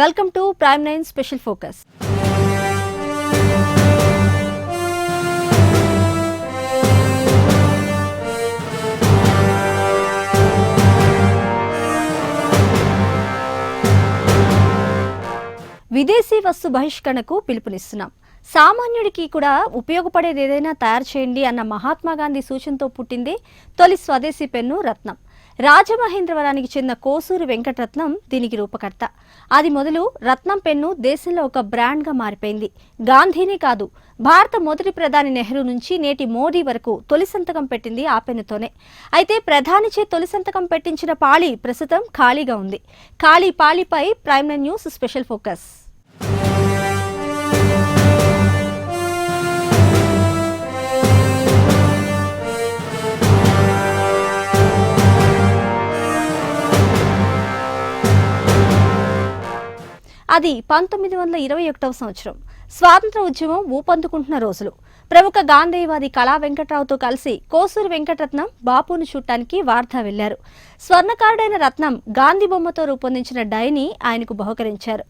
Welcome to prime 9 special focus. విదేశీ వస్తు బహిష్కరణకు పిలుపునిస్తున్నాం. సామాన్యుడికి కూడా ఉపయోగపడేది ఏదైనా తయారు చేయండి అన్న మహాత్మా గాంధీ సూచనతో పుట్టింది తొలి స్వదేశీ పెన్ను రత్నం. రాజమహేంద్రవరానికి చెందిన కోసూరి వెంకటరత్నం దీనికి రూపకర్త. అది మొదలు రత్నం పెన్ను దేశంలో ఒక బ్రాండ్గా మారిపోయింది. గాంధీనే కాదు, భారత మొదటి ప్రధాని నెహ్రూ నుంచి నేటి మోడీ వరకు తొలి సంతకం పెట్టింది ఆ పెన్నుతోనే. అయితే ప్రధానిచే తొలి సంతకం పెట్టించిన పాళీ ప్రస్తుతం ఖాళీగా ఉంది. ఖాళీ పాళీపై ప్రైమ్ 9 న్యూస్ స్పెషల్ ఫోకస్. అది 1921వ సంవత్సరం. స్వాతంత్ర ఉద్యమం ఊపందుకుంటున్న రోజులు. ప్రముఖ గాంధేయవాది కళా వెంకట్రావుతో కలిసి కోసూరి వెంకటరత్నం బాపును చూడటానికి వార్ధా వెళ్లారు. స్వర్ణకారుడైన రత్నం గాంధీ బొమ్మతో రూపొందించిన డైని ఆయనకు బహుకరించారు.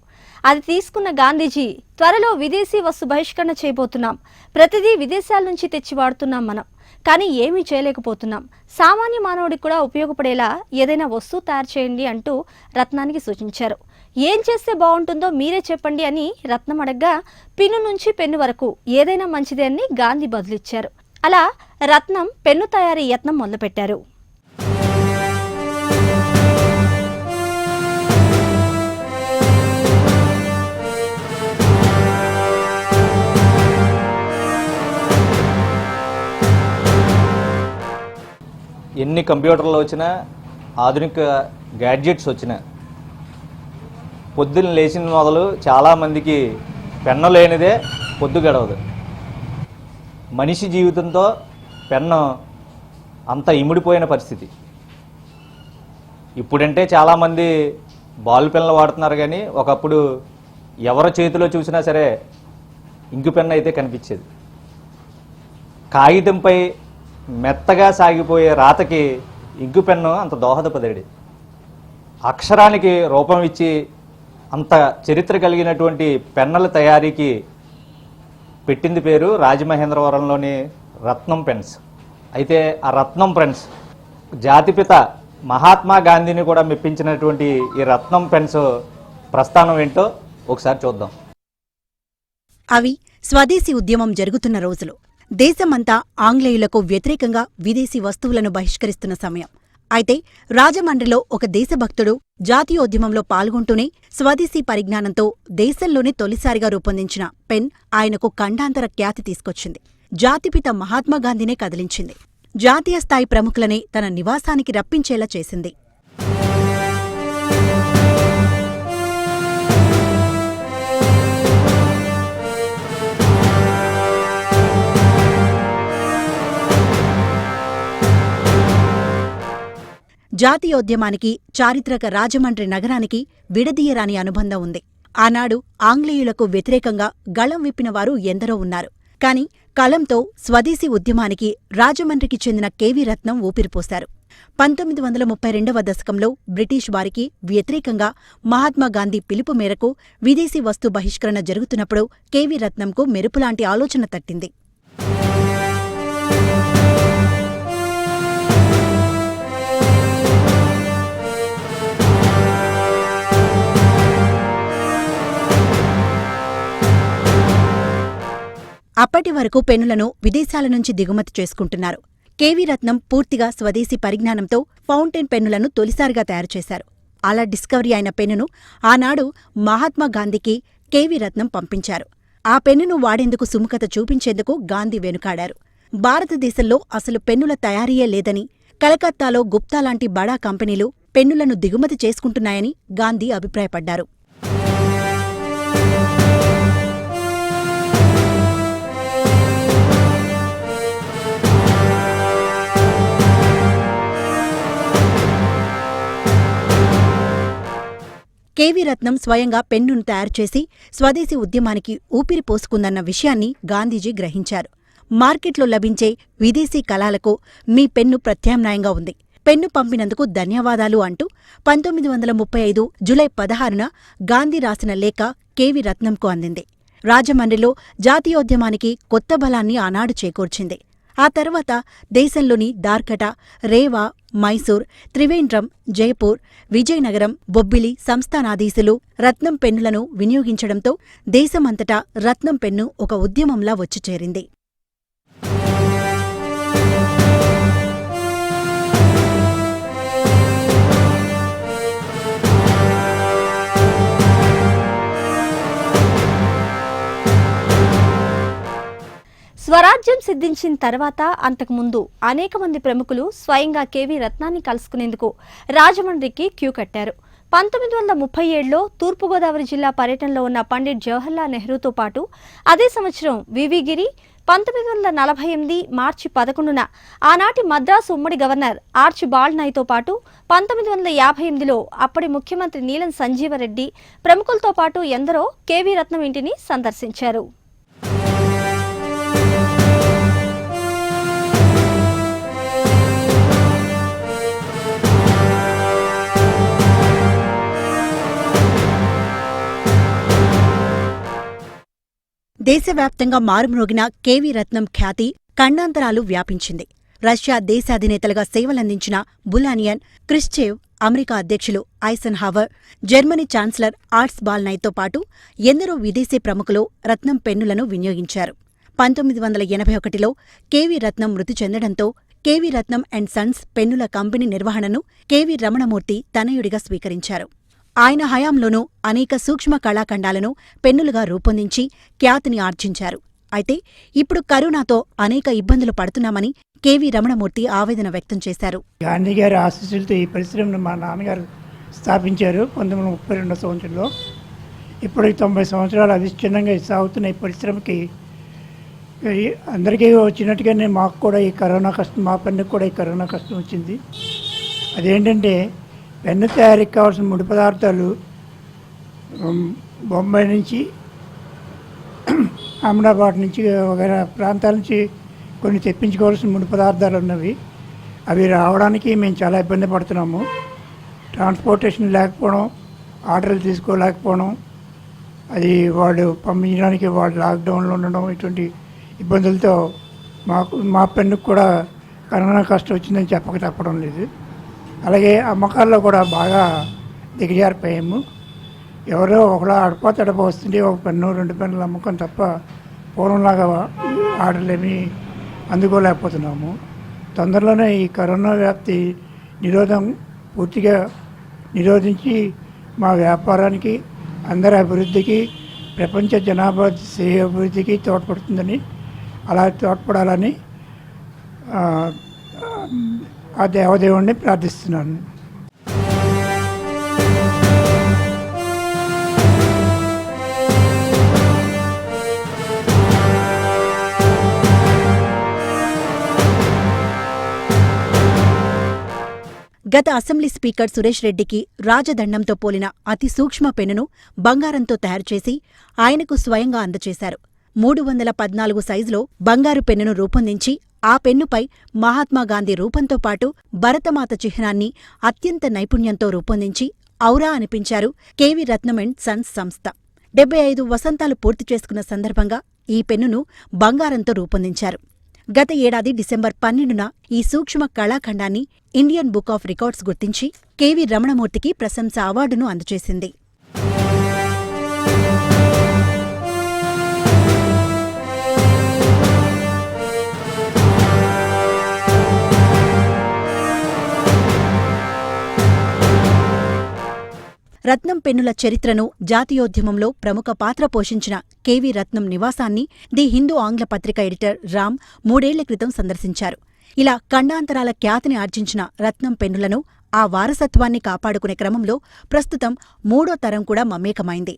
అది తీసుకున్న గాంధీజీ, త్వరలో విదేశీ వస్తు బహిష్కరణ చేయబోతున్నాం, ప్రతిదీ విదేశాల నుంచి తెచ్చి వాడుతున్నాం మనం, కానీ ఏమీ చేయలేకపోతున్నాం, సామాన్య మానవుడికి కూడా ఉపయోగపడేలా ఏదైనా వస్తువు తయారు చేయండి అంటూ రత్నానికి సూచించారు. ఏం చేస్తే బాగుంటుందో మీరే చెప్పండి అని రత్నం అడగ్గా, పిన్ను నుంచి పెన్ను వరకు ఏదైనా మంచిదే అని గాంధీ బదులిచ్చారు. అలా రత్నం పెన్ను తయారీ యత్నం మొదలుపెట్టారు. ఎన్ని కంప్యూటర్లు వచ్చినా, ఆధునిక గ్యాడ్జెట్స్ వచ్చినా, పొద్దున్న లేచిన మొదలు చాలామందికి పెన్ను లేనిదే పొద్దు గడవదు. మనిషి జీవితంతో పెన్ను అంత ఇమిడిపోయిన పరిస్థితి. ఇప్పుడంటే చాలామంది బాల్ పెన్నులు వాడుతున్నారు, కానీ ఒకప్పుడు ఎవరి చేతిలో చూసినా సరే ఇంకు పెన్ను అయితే కనిపించేది. కాగితంపై మెత్తగా సాగిపోయే రాతకి ఇంకు పెన్ను అంత దోహదపడేది. అక్షరానికి రూపం ఇచ్చి అంత చరిత్ర కలిగినటువంటి పెన్నుల తయారీకి పెట్టింది పేరు రాజమహేంద్రవరంలోని రత్నం పెన్స్. అయితే ఆ రత్నం పెన్స్ జాతిపిత మహాత్మా గాంధీని కూడా మెప్పించినటువంటి ఈ రత్నం పెన్స్ ప్రస్థానం ఏంటో ఒకసారి చూద్దాం. అవి స్వదేశీ ఉద్యమం జరుగుతున్న రోజులు. దేశమంతా ఆంగ్లేయులకు వ్యతిరేకంగా విదేశీ వస్తువులను బహిష్కరిస్తున్న సమయం. అయితే రాజమండ్రిలో ఒక దేశభక్తుడు జాతీయోద్యమంలో పాల్గొంటూనే స్వదేశీ పరిజ్ఞానంతో దేశంలోనే తొలిసారిగా రూపొందించిన పెన్ ఆయనకు ఖండాంతర ఖ్యాతి తీసుకొచ్చింది. జాతిపిత మహాత్మాగాంధీనే కదిలించింది. జాతీయ స్థాయి ప్రముఖులనే తన నివాసానికి రప్పించేలా చేసింది. జాతీయోద్యమానికి, చారిత్రక రాజమండ్రి నగరానికి విడదీయరాని అనుబంధం ఉంది. ఆనాడు ఆంగ్లేయులకు వ్యతిరేకంగా గళం విప్పినవారు ఎందరో ఉన్నారు. కాని కలంతో స్వదేశీ ఉద్యమానికి రాజమండ్రికి చెందిన కెవి రత్నం ఊపిరిపోశారు. 1932వ దశకంలో బ్రిటిష్ వారికి వ్యతిరేకంగా మహాత్మాగాంధీ పిలుపు మేరకు విదేశీ వస్తు బహిష్కరణ జరుగుతున్నప్పుడు కెవి రత్నంకు మెరుపులాంటి ఆలోచన తట్టింది. అప్పటి వరకు పెన్నులను విదేశాల నుంచి దిగుమతి చేసుకుంటున్నారు. కెవి రత్నం పూర్తిగా స్వదేశీ పరిజ్ఞానంతో ఫౌంటైన్ పెన్నులను తొలిసారిగా తయారుచేశారు. అలా డిస్కవరీ అయిన పెన్నును ఆనాడు మహాత్మా గాంధీకి కెవి రత్నం పంపించారు. ఆ పెన్నును వాడేందుకు సుముఖత చూపించేందుకు గాంధీ వెనుకాడారు. భారతదేశంలో అసలు పెన్నుల తయారీయే లేదని, కలకత్తాలో గుప్తా లాంటి బడా కంపెనీలు పెన్నులను దిగుమతి చేసుకుంటున్నాయని గాంధీ అభిప్రాయపడ్డారు. కెవి రత్నం స్వయంగా పెన్నును తయారుచేసి స్వదేశీ ఉద్యమానికి ఊపిరి పోసుకుందన్న విషయాన్ని గాంధీజీ గ్రహించారు. మార్కెట్లో లభించే విదేశీ కళాలకు మీ పెన్ను ప్రత్యామ్నాయంగా ఉంది. పెన్ను పంపినందుకు ధన్యవాదాలు అంటూ 1935 జూలై 16న గాంధీ రాసిన లేఖ కెవి రత్నంకు అందింది. రాజమండ్రిలో జాతీయోద్యమానికి కొత్త బలాన్ని ఆనాడు చేకూర్చింది. ఆ తర్వాత దేశంలోని దార్కట, రేవా, మైసూర్, త్రివేంద్రం, జైపూర్, విజయనగరం, బొబ్బిలి సంస్థానాధీశులు రత్నం పెన్నులను వినియోగించడంతో దేశమంతటా రత్నం పెన్ను ఒక ఉద్యమంలా వచ్చి చేరింది. స్వరాజ్యం సిద్ధించిన తర్వాత అంతకుముందు అనేక మంది ప్రముఖులు స్వయంగా కెవి రత్నాన్ని కలుసుకునేందుకు రాజమండ్రికి క్యూ కట్టారు. 1937లో తూర్పుగోదావరి జిల్లా పర్యటనలో ఉన్న పండిట్ జవహర్లాల్ నెహ్రూతో పాటు అదే సంవత్సరం వివి గిరి, 1948 మార్చి 11న ఆనాటి మద్రాసు ఉమ్మడి గవర్నర్ ఆర్చిబాల్డ్ నాయ్తో పాటు 1958లో అప్పటి ముఖ్యమంత్రి నీలం సంజీవరెడ్డి ప్రముఖులతో పాటు ఎందరో కెవి రత్నం ఇంటిని సందర్శించారు. దేశవ్యాప్తంగా మారుమ్రోగిన కెవి రత్నం ఖ్యాతి ఖండాంతరాలు వ్యాపించింది. రష్యా దేశాధినేతలుగా సేవలందించిన బులానియన్, క్రిస్చేవ్, అమెరికా అధ్యక్షులు ఐసన్ హావర్, జర్మనీ ఛాన్సలర్ ఆర్ట్స్ బాల్నైతో పాటు ఎందరో విదేశీ ప్రముఖులు రత్నం పెన్నులను వినియోగించారు. 1981లో కెవి రత్నం మృతి చెందడంతో కెవి రత్నం అండ్ సన్స్ పెన్నుల కంపెనీ నిర్వహణను కెవి రమణమూర్తి తనయుడిగా స్వీకరించారు. ఆయన హయాంలోనూ అనేక సూక్ష్మ కళాఖండాలను పెన్నులుగా రూపొందించి ఖ్యాతిని ఆర్జించారు. అయితే ఇప్పుడు కరోనాతో అనేక ఇబ్బందులు పడుతున్నామని కెవి రమణమూర్తి ఆవేదన వ్యక్తం చేశారు. గాంధీ గారి ఆశీస్సులతో ఈ పరిశ్రమను మా నాన్నగారు స్థాపించారు 1932 సంవత్సరంలో. ఇప్పటికి 90 సంవత్సరాలు అవిచ్ఛిన్నంగా సాగుతున్న ఈ పరిశ్రమకి అందరికీ వచ్చినట్టుగానే మాకు కూడా ఈ కరోనా కష్టం, మా పనికి కూడా ఈ కరోనా కష్టం వచ్చింది. అదేంటంటే పెన్ను తయారీకి కావాల్సిన ముడి పదార్థాలు బొంబాయి నుంచి, అహ్మదాబాద్ నుంచి, వగైరా ప్రాంతాల నుంచి కొన్ని తెప్పించుకోవాల్సిన ముడి పదార్థాలు ఉన్నవి. అవి రావడానికి మేము చాలా ఇబ్బంది పడుతున్నాము. ట్రాన్స్పోర్టేషన్ లేకపోవడం, ఆర్డర్లు తీసుకోలేకపోవడం, అది వాళ్ళు పంపించడానికి వాళ్ళు లాక్డౌన్లో ఉండడం, ఇటువంటి ఇబ్బందులతో మా పెన్నుకు కూడా కరోనా కష్టం వచ్చిందని చెప్పక తప్పడం లేదు. అలాగే అమ్మకాల్లో కూడా బాగా దిగజారిపోయాము. ఎవరో ఒకలా అడప వస్తుంటే ఒక పెన్ను 2 పెన్నులు అమ్మకం తప్ప పూర్వంలాగా ఆర్డర్లు ఏమీ అందుకోలేకపోతున్నాము. తొందరలోనే ఈ కరోనా వ్యాప్తి పూర్తిగా నిరోధించి మా వ్యాపారానికి, అందరి అభివృద్ధికి, ప్రపంచ జనాభా అభివృద్ధికి తోడ్పడుతుందని, అలా తోడ్పడాలని ఆ దేవదేవుణ్ణి ప్రార్థిస్తున్నాను. గత అసెంబ్లీ స్పీకర్ సురేష్ రెడ్డికి రాజదండంతో పోలిన అతి సూక్ష్మ పెన్నును బంగారంతో తయారుచేసి ఆయనకు స్వయంగా అందచేశారు. 314 సైజులో బంగారు పెన్నును రూపొందించి ఆ పెన్నుపై మహాత్మాగాంధీ రూపంతో పాటు భరతమాత చిహ్నాన్ని అత్యంత నైపుణ్యంతో రూపొందించి ఔరా అనిపించారు కెవి రత్నం అండ్ సన్స్ సంస్థ. 75 వసంతాలు పూర్తి చేసుకున్న సందర్భంగా ఈ పెన్నును బంగారంతో రూపొందించారు. గత ఏడాది డిసెంబర్ 12న ఈ సూక్ష్మ కళాఖండాన్ని ఇండియన్ బుక్ ఆఫ్ రికార్డ్స్ గుర్తించి కెవి రమణమూర్తికి ప్రశంస అవార్డును అందజేసింది. రత్నం పెన్నుల చరిత్రను, జాతీయోద్యమంలో ప్రముఖ పాత్ర పోషించిన కెవి రత్నం నివాసాన్ని ది హిందూ ఆంగ్ల పత్రిక ఎడిటర్ రామ్ 3 ఏళ్ల క్రితం సందర్శించారు. ఇలా ఖండాంతరాల ఖ్యాతిని ఆర్జించిన రత్నం పెన్నులను, ఆ వారసత్వాన్ని కాపాడుకునే క్రమంలో ప్రస్తుతం 3వ తరం కూడా మమేకమైంది.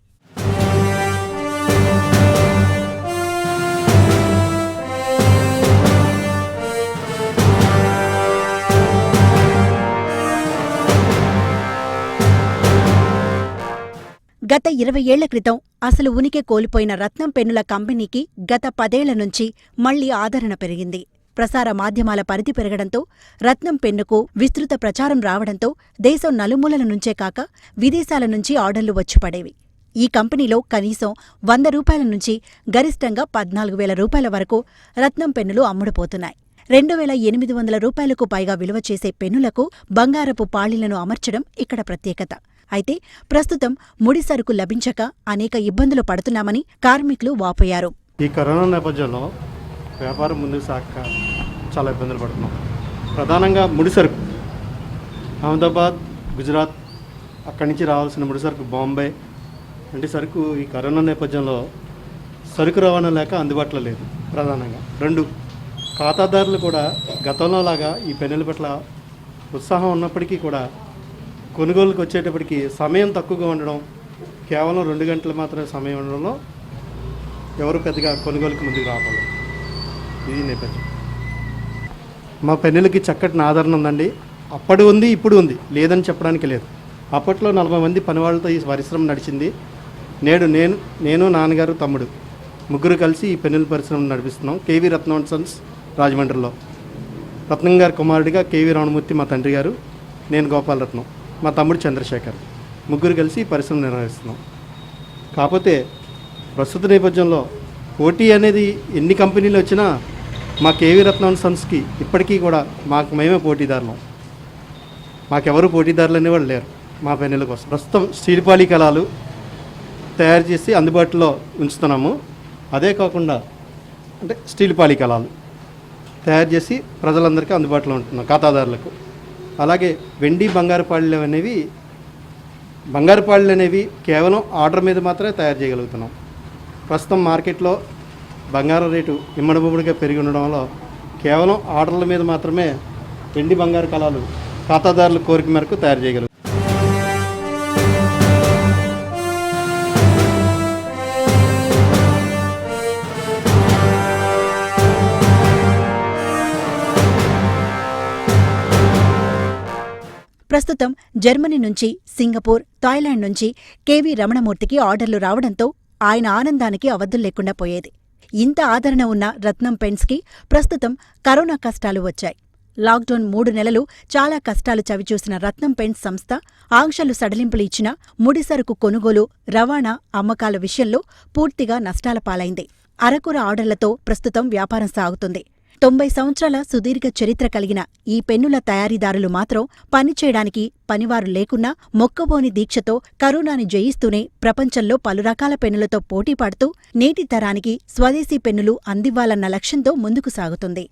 గత 20 ఏళ్ల క్రితం అసలు ఉనికి కోల్పోయిన రత్నం పెన్నుల కంపెనీకి గత 10 ఏళ్ల నుంచి మళ్లీ ఆదరణ పెరిగింది. ప్రసార మాధ్యమాల పరిధి పెరగడంతో రత్నం పెన్నుకు విస్తృత ప్రచారం రావడంతో దేశం నలుమూలల నుంచే కాక విదేశాల నుంచి ఆర్డర్లు వచ్చి పడేవి. ఈ కంపెనీలో కనీసం 100 రూపాయల నుంచి గరిష్టంగా 14,000 రూపాయల వరకు రత్నం పెన్నులు అమ్ముడుపోతున్నాయి. 2,800 రూపాయలకు పైగా విలువ చేసే పెన్నులకు బంగారపు పాళీలను అమర్చడం ఇక్కడ ప్రత్యేకత. అయితే ప్రస్తుతం ముడి సరుకు లభించక అనేక ఇబ్బందులు పడుతున్నామని కార్మికులు వాపోయారు. ఈ కరోనా నేపథ్యంలో వ్యాపారం ముందుకు సాగక చాలా ఇబ్బందులు పడుతున్నాం. ప్రధానంగా ముడి సరుకు అహ్మదాబాద్, గుజరాత్ అక్కడి నుంచి రావాల్సిన ముడి సరుకు బాంబే అంటే సరుకు ఈ కరోనా నేపథ్యంలో సరుకు రవాణా లేక అందుబాటులో లేదు. ప్రధానంగా 2 ఖాతాదారులు కూడా గతంలో లాగా ఈ పెన్నుల పట్ల ఉత్సాహం ఉన్నప్పటికీ కూడా కొనుగోలుకు వచ్చేటప్పటికి సమయం తక్కువగా ఉండడం, కేవలం 2 గంటలు మాత్రమే సమయం ఉండడంలో ఎవరు పెద్దగా కొనుగోలుకి ముందుకు రావాలి. ఇది నేపథ్యం. మా పెన్నులకి చక్కటి ఆదరణ ఉందండి. అప్పుడు ఉంది, ఇప్పుడు ఉంది, లేదని చెప్పడానికి లేదు. అప్పట్లో 40 మంది పనివాళ్ళతో ఈ పరిశ్రమ నడిచింది. నేడు నేను నాన్నగారు, తమ్ముడు ముగ్గురు కలిసి ఈ పెన్నుల పరిశ్రమ నడిపిస్తున్నాం. కేవీ రత్నం అండ్ సన్స్ రాజమండ్రిలో. రత్నం గారి కుమారుడిగా కేవీ రామమూర్తి మా తండ్రి గారు, నేను గోపాలరత్నం, మా తమ్ముడు చంద్రశేఖర్, ముగ్గురు కలిసి ఈ పరిశ్రమ నిర్వహిస్తున్నాం. కాకపోతే ప్రస్తుత నేపథ్యంలో పోటీ అనేది ఎన్ని కంపెనీలు వచ్చినా మా కేవీ రత్నం అండ్ సన్స్కి ఇప్పటికీ కూడా మేమే పోటీదారులం. మాకెవరు పోటీదారులు అనేవాళ్ళు లేరు మా పెన్నుల కోసం. ప్రస్తుతం స్టీల్ పాలీ కలాలు తయారు చేసి అందుబాటులో ఉంచుతున్నాము. అదే కాకుండా అంటే స్టీల్ పాలీ కలాలు తయారు చేసి ప్రజలందరికీ అందుబాటులో ఉంటున్నాం, ఖాతాదారులకు. అలాగే వెండి బంగారు పాళ్ళు అనేవి కేవలం ఆర్డర్ మీద మాత్రమే తయారు చేయగలుగుతున్నాం. ప్రస్తుతం మార్కెట్లో బంగారం రేటు ఇమ్మడబొమ్మడిగా పెరిగి ఉండడం వల్ల కేవలం ఆర్డర్ల మీద మాత్రమే వెండి బంగారు కలాలు ఖాతాదారుల కోరిక మేరకు తయారు చేయగలుగుతాం. ప్రస్తుతం జర్మనీ నుంచి, సింగపూర్, థాయిలాండ్ నుంచి కేవీ రమణమూర్తికి ఆర్డర్లు రావడంతో ఆయన ఆనందానికి అవధులు లేకుండా పోయేది. ఇంత ఆదరణ ఉన్న రత్నం పెన్స్కి ప్రస్తుతం కరోనా కష్టాలు వచ్చాయి. లాక్డౌన్ 3 నెలలు చాలా కష్టాలు చవిచూసిన రత్నం పెన్స్ సంస్థ ఆంక్షలు సడలింపులు ఇచ్చినా ముడిసరుకు కొనుగోలు, రవాణా, అమ్మకాల విషయంలో పూర్తిగా నష్టాల పాలైంది. అరకొర ఆర్డర్లతో ప్రస్తుతం వ్యాపారం సాగుతుంది. 90 సంవత్సరాల సుదీర్ఘ చరిత్ర కలిగిన ఈ పెన్నుల తయారీదారులు మాత్రం పనిచేయడానికి పనివారు లేకున్నా మొక్కబోని దీక్షతో కరోనాని జయిస్తూనే ప్రపంచంలో పలు రకాల పెన్నులతో పోటీపడుతూ నేటి తరానికి స్వదేశీ పెన్నులు అందివ్వాలన్న లక్ష్యంతో ముందుకు సాగుతుంది.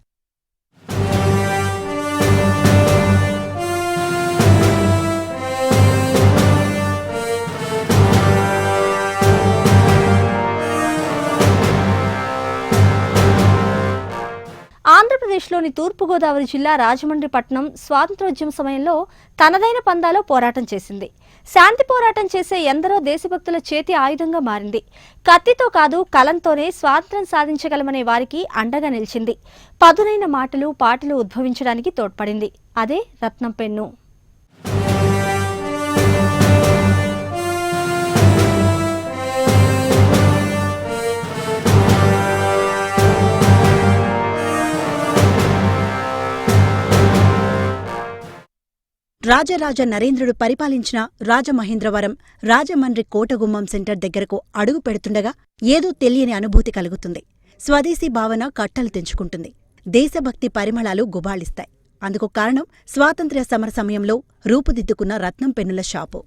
ఆంధ్రప్రదేశ్లోని తూర్పుగోదావరి జిల్లా రాజమండ్రి పట్టణం స్వాతంత్ర్యోద్యమ సమయంలో తనదైన పందాలో పోరాటం చేసింది. శాంతి పోరాటం చేసే ఎందరో దేశభక్తుల చేతి ఆయుధంగా మారింది. కత్తితో కాదు, కలంతోనే స్వాతంత్ర్యం సాధించగలమనే వారికి అండగా నిలిచింది. పదునైన మాటలు, పాటలు ఉద్భవించడానికి తోడ్పడింది. అదే రత్నం పెన్ను. రాజరాజ నరేంద్రుడు పరిపాలించిన రాజమహేంద్రవరం, రాజమండ్రి కోటగుమ్మం సెంటర్ దగ్గరకు అడుగు పెడుతుండగా ఏదో తెలియని అనుభూతి కలుగుతుంది. స్వదేశీ భావన కట్టలు తెంచుకుంటుంది. దేశభక్తి పరిమళాలు గుబాళిస్తాయి. అందుకు కారణం స్వాతంత్ర్య సమర సమయంలో రూపుదిద్దుకున్న రత్నం పెన్నుల షాపు.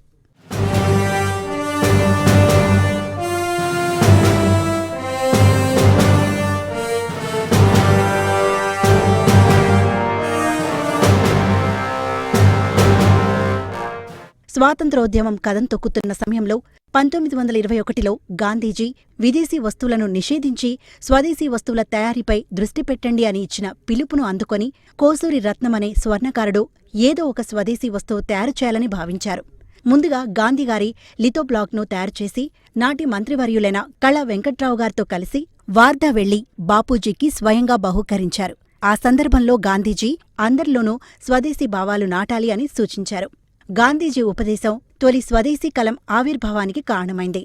స్వాతంత్రోద్యమం కదం తొక్కుతున్న సమయంలో 1921లో గాంధీజీ విదేశీ వస్తువులను నిషేధించి స్వదేశీ వస్తువుల తయారీపై దృష్టి పెట్టండి అని ఇచ్చిన పిలుపును అందుకొని కోసూరి రత్నమనే స్వర్ణకారుడు ఏదో ఒక స్వదేశీ వస్తువు తయారు చేయాలని భావించారు. ముందుగా గాంధీగారి లిథోబ్లాక్ను తయారుచేసి నాటి మంత్రివర్యులైన కళా వెంకట్రావు గారితో కలిసి వార్ధా వెళ్లి బాపూజీకి స్వయంగా బహూకరించారు. ఆ సందర్భంలో గాంధీజీ అందరిలోనూ స్వదేశీ భావాలు నాటాలి అని సూచించారు. గాంధీజీ ఉపదేశం తొలి స్వదేశీ కలం ఆవిర్భావానికి కారణమైంది.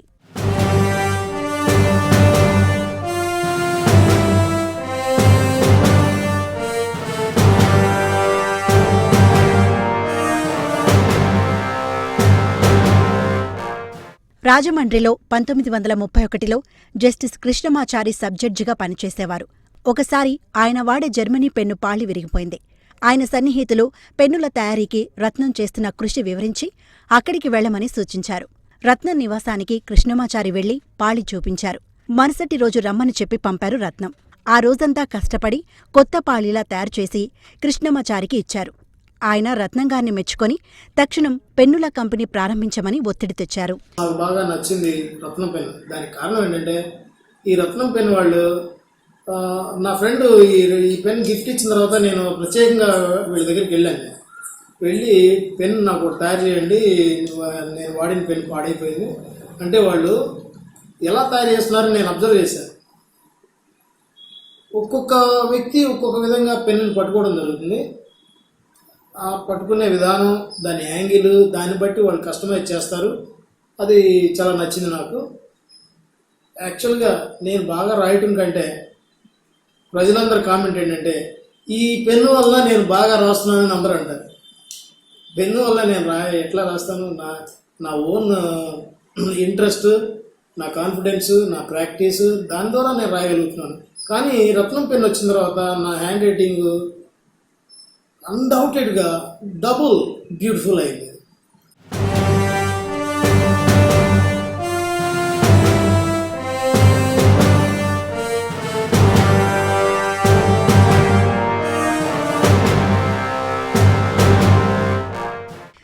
రాజమండ్రిలో 1931లో జస్టిస్ కృష్ణమాచారి సబ్జడ్జిగా పనిచేసేవారు. ఒకసారి ఆయన వాడే జర్మనీ పెన్ను పాళి విరిగిపోయింది. ఆయన సన్నిహితులు పెన్నుల తయారీకి రత్నం చేస్తున్న కృషి వివరించి అక్కడికి వెళ్లమని సూచించారు. రత్నం నివాసానికి కృష్ణమాచారి వెళ్లి పాళి చూపించారు. మరుసటి రోజు రమ్మని చెప్పి పంపారు రత్నం. ఆ రోజంతా కష్టపడి కొత్త పాళీలా తయారుచేసి కృష్ణమాచారికి ఇచ్చారు. ఆయన రత్నంగారిని మెచ్చుకొని తక్షణం పెన్నుల కంపెనీ ప్రారంభించమని ఒత్తిడి తెచ్చారు. నాకు బాగా నచ్చింది రత్నం పెన్. దానికి కారణం ఏంటంటే ఈ రత్నం పెన్ వాళ్ళు నా ఫ్రెండ్ ఈ పెన్ గిఫ్ట్ ఇచ్చిన తర్వాత నేను ప్రత్యేకంగా వీళ్ళ దగ్గరికి వెళ్ళి పెన్ నాకు ఒకటి తయారు చేయండి, నేను వాడిన పెన్ పాడైపోయింది అంటే వాళ్ళు ఎలా తయారు చేస్తున్నారో నేను అబ్జర్వ్ చేశాను. ఒక్కొక్క వ్యక్తి ఒక్కొక్క విధంగా పెన్నుని పట్టుకోవడం జరుగుతుంది. ఆ పట్టుకునే విధానం, దాని యాంగిల్, దాన్ని బట్టి వాళ్ళు కస్టమైజ్ చేస్తారు. అది చాలా నచ్చింది నాకు. యాక్చువల్గా నేను బాగా రాయటం కంటే ప్రజలందరి కామెంట్ ఏంటంటే ఈ పెన్ను వల్ల నేను బాగా రాస్తున్నానని అందరూ అంటారు. పెన్ను వల్ల నేను ఎట్లా రాస్తాను, నా ఓన్ ఇంట్రెస్ట్, నా కాన్ఫిడెన్స్, నా ప్రాక్టీస్, దాని ద్వారా నేను రాయగలుగుతున్నాను. కానీ రత్నం పెన్ వచ్చిన తర్వాత నా హ్యాండ్ రైటింగ్ అన్డౌటెడ్గా డబుల్ బ్యూటిఫుల్ అయింది.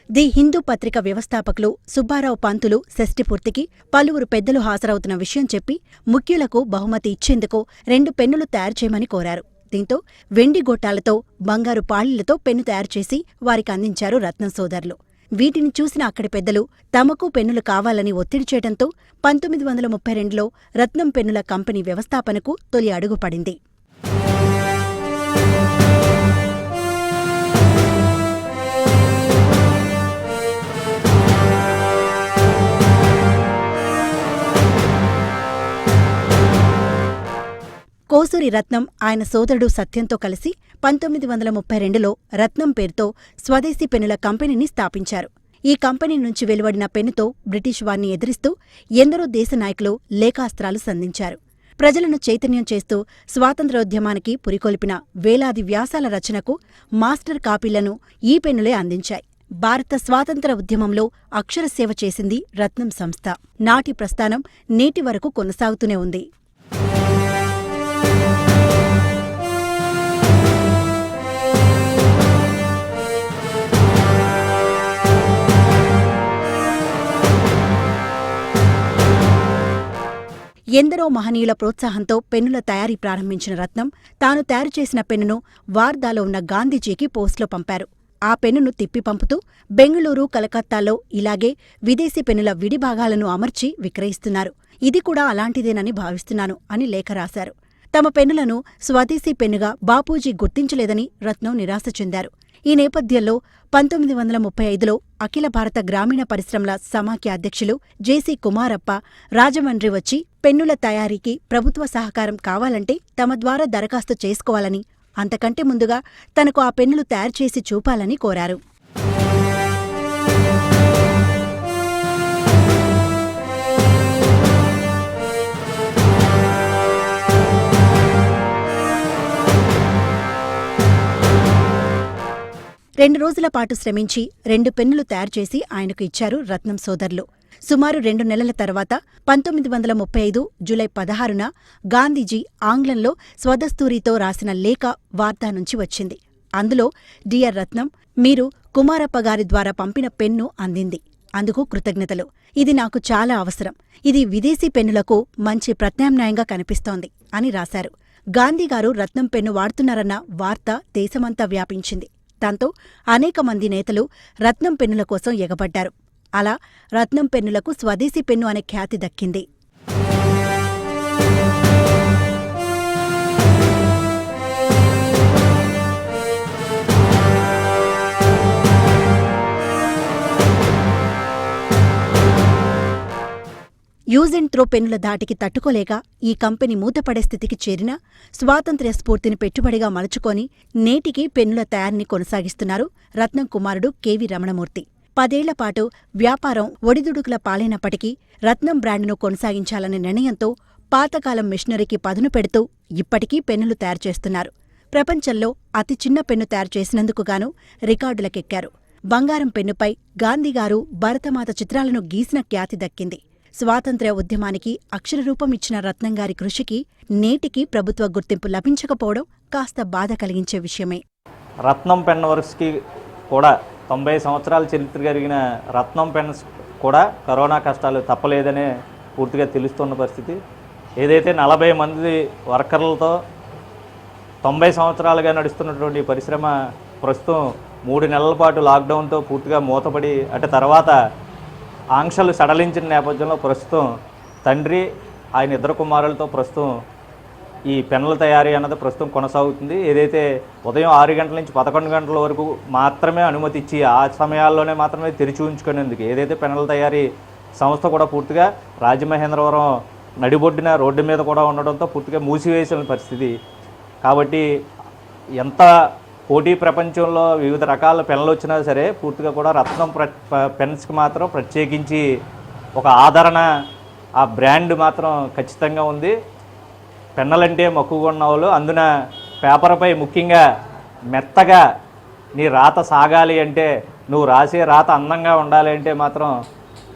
ది హిందూ పత్రిక వ్యవస్థాపకులు సుబ్బారావు పంతులు షష్ఠిపూర్తికి పలువురు పెద్దలు హాజరవుతున్న విషయం చెప్పి ముఖ్యులకు బహుమతి ఇచ్చేందుకు 2 పెన్నులు తయారు చేయమని కోరారు. దీంతో వెండి గొట్టాలతో బంగారు పాళీలతో పెన్ను తయారుచేసి వారికి అందించారు రత్నం సోదరులు. వీటిని చూసిన అక్కడి పెద్దలు తమకు పెన్నులు కావాలని ఒత్తిడి చేయడంతో 1932లో రత్నం పెన్నుల కంపెనీ వ్యవస్థాపనకు తొలి అడుగు పడింది. కోసూరి రత్నం ఆయన సోదరుడు సత్యంతో కలిసి 1932లో రత్నం పేరుతో స్వదేశీ పెన్నుల కంపెనీని స్థాపించారు. ఈ కంపెనీ నుంచి వెలువడిన పెన్నుతో బ్రిటిష్ వారిని ఎదిరిస్తూ ఎందరో దేశ నాయకులు లేఖాస్త్రాలు సంధించారు. ప్రజలను చైతన్యం చేస్తూ స్వాతంత్ర్యోద్యమానికి పురికొల్పిన వేలాది వ్యాసాల రచనకు మాస్టర్ కాపీలను ఈ పెన్నులే అందించాయి. భారత స్వాతంత్ర ఉద్యమంలో అక్షరసేవ చేసింది రత్నం సంస్థ. నాటి ప్రస్థానం నేటి వరకు కొనసాగుతూనే ఉంది. ఎందరో మహనీయుల ప్రోత్సాహంతో పెన్నుల తయారీ ప్రారంభించిన రత్నం తాను తయారు చేసిన పెన్నును వార్దాలో ఉన్న గాంధీజీకి పోస్టులో పంపారు. ఆ పెన్నును తిప్పి పంపుతూ బెంగుళూరు, కలకత్తాలో ఇలాగే విదేశీ పెన్నుల విడిభాగాలను అమర్చి విక్రయిస్తున్నారు. ఇది కూడా అలాంటిదేనని భావిస్తున్నాను అని లేఖ రాశారు. తమ పెన్నులను స్వదేశీ పెన్నుగా బాపూజీ గుర్తించలేదని రత్నం నిరాశ చెందారు. ఈ నేపథ్యంలో 1935లో అఖిల భారత గ్రామీణ పరిశ్రమల సమాఖ్య అధ్యక్షులు జేసీ కుమారప్ప రాజమండ్రి వచ్చి పెన్నుల తయారీకి ప్రభుత్వ సహకారం కావాలంటే తమ ద్వారా దరఖాస్తు చేసుకోవాలని, అంతకంటే ముందుగా తనకు ఆ పెన్నులు తయారుచేసి చూపాలని కోరారు. రెండు రోజుల పాటు శ్రమించి 2 పెన్నులు తయారుచేసి ఆయనకు ఇచ్చారు రత్నం సోదరులు. సుమారు 2 నెలల తర్వాత 1935 జూలై 16న గాంధీజీ ఆంగ్లంలో స్వదస్తూరితో రాసిన లేఖ వార్తా నుంచి వచ్చింది. అందులో డియర్ రత్నం, మీరు కుమారప్ప గారి ద్వారా పంపిన పెన్ను అందింది. అందుకు కృతజ్ఞతలు. ఇది నాకు చాలా అవసరం. ఇది విదేశీ పెన్నులకు మంచి ప్రత్యామ్నాయంగా కనిపిస్తోంది అని రాశారు. గాంధీగారు రత్నం పెన్ను వాడుతున్నారన్న వార్త దేశమంతా వ్యాపించింది. దాంతో అనేక మంది నేతలు రత్నం పెన్నుల కోసం ఎగబడ్డారు. అలా రత్నం పెన్నులకు స్వదేశీ పెన్ను అనే ఖ్యాతి దక్కింది. యూజ్ అండ్ త్రో పెన్నుల ధాటికి తట్టుకోలేక ఈ కంపెనీ మూతపడే స్థితికి చేరినా స్వాతంత్ర్య స్ఫూర్తిని పెట్టుబడిగా మలుచుకొని నేటికి పెన్నుల తయారీని కొనసాగిస్తున్నారు రత్నం కుమారుడు కెవి రమణమూర్తి. 10 ఏళ్ల పాటు వ్యాపారం ఒడిదుడుకుల పాలైనప్పటికీ రత్నం బ్రాండ్ను కొనసాగించాలనే నిర్ణయంతో పాతకాలం మిషనరీకి పదును పెడుతూ ఇప్పటికీ పెన్నులు తయారు చేస్తున్నారు. ప్రపంచంలో అతి చిన్న పెన్ను తయారు చేసినందుకు గాను రికార్డులకెక్కారు. బంగారం పెన్నుపై గాంధీగారు భరతమాత చిత్రాలను గీసిన ఖ్యాతి దక్కింది. స్వాతంత్ర్య ఉద్యమానికి అక్షరరూపం ఇచ్చిన రత్నంగారి కృషికి నేటికి ప్రభుత్వ గుర్తింపు లభించకపోవడం కాస్త బాధ కలిగించే విషయమే. రత్నం పెన్ వర్క్స్కి కూడా 90 సంవత్సరాల చరిత్ర కలిగిన రత్నం పెన్స్ కూడా కరోనా కష్టాలు తప్పలేదనే పూర్తిగా తెలుస్తున్న పరిస్థితి. ఏదైతే 40 మంది వర్కర్లతో 90 సంవత్సరాలుగా నడుస్తున్నటువంటి పరిశ్రమ ప్రస్తుతం 3 నెలల పాటు లాక్డౌన్తో పూర్తిగా మూతపడి అటు తర్వాత ఆంక్షలు సడలించిన నేపథ్యంలో ప్రస్తుతం తండ్రి ఆయన 2 కుమారులతో ప్రస్తుతం ఈ పెన్నుల తయారీ అన్నది ప్రస్తుతం కొనసాగుతుంది. ఏదైతే ఉదయం 6 గంటల నుంచి 11 గంటల వరకు మాత్రమే అనుమతి ఇచ్చి ఆ సమయాల్లోనే మాత్రమే తెరిచి ఉంచుకునేందుకు ఏదైతే పెన్నుల తయారీ సంస్థ కూడా పూర్తిగా రాజమహేంద్రవరం నడిబొడ్డిన రోడ్డు మీద కూడా ఉండడంతో పూర్తిగా మూసివేసిన పరిస్థితి. కాబట్టి ఎంత పోటీ ప్రపంచంలో వివిధ రకాల పెన్నులు వచ్చినా సరే పూర్తిగా కూడా రత్నం పెన్స్కి మాత్రం ప్రత్యేకించి ఒక ఆదరణ, ఆ బ్రాండ్ మాత్రం ఖచ్చితంగా ఉంది. పెన్నులంటే మక్కువగా ఉన్న వాళ్ళు, అందున పేపర్పై ముఖ్యంగా మెత్తగా నీ రాత సాగాలి అంటే, నువ్వు రాసే రాత అందంగా ఉండాలి అంటే మాత్రం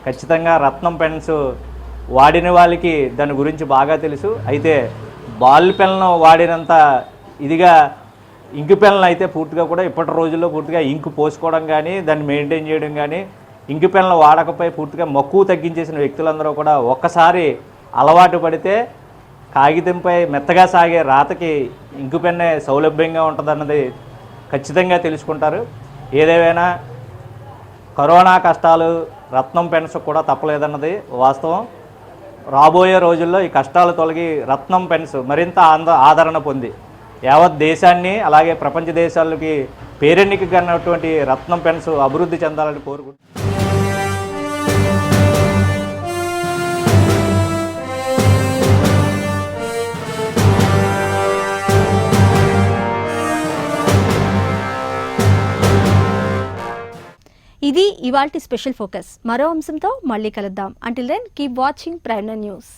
ఖచ్చితంగా రత్నం పెన్స్ వాడిన వాళ్ళకి దాని గురించి బాగా తెలుసు. అయితే బాల్ పెన్ను వాడినంత ఇదిగా ఇంకు పెన్నులు అయితే పూర్తిగా కూడా ఇప్పటి రోజుల్లో పూర్తిగా ఇంకు పోసుకోవడం కానీ దాన్ని మెయింటైన్ చేయడం కానీ ఇంకు పెన్నులు వాడకపోయి పూర్తిగా మక్కువ తగ్గించేసిన వ్యక్తులందరూ కూడా ఒక్కసారి అలవాటు పడితే కాగితంపై మెత్తగా సాగే రాతకి ఇంకు పెన్నే సౌలభ్యంగా ఉంటుందన్నది ఖచ్చితంగా తెలుసుకుంటారు. ఏదేమైనా కరోనా కష్టాలు రత్నం పెన్స్ కూడా తప్పలేదన్నది వాస్తవం. రాబోయే రోజుల్లో ఈ కష్టాలు తొలగి రత్నం పెన్స్ మరింత ఆదరణ పొంది యావత్ దేశాన్ని అలాగే ప్రపంచ దేశాలకి పేరెన్నికన్నటువంటి రత్నం పెన్స్ అభివృద్ధి చెందాలని కోరుకుంటున్నాను. ఇది ఇవాల్టి స్పెషల్ ఫోకస్. మరో అంశంతో మళ్ళీ కలుద్దాం. Until then keep watching Prime news.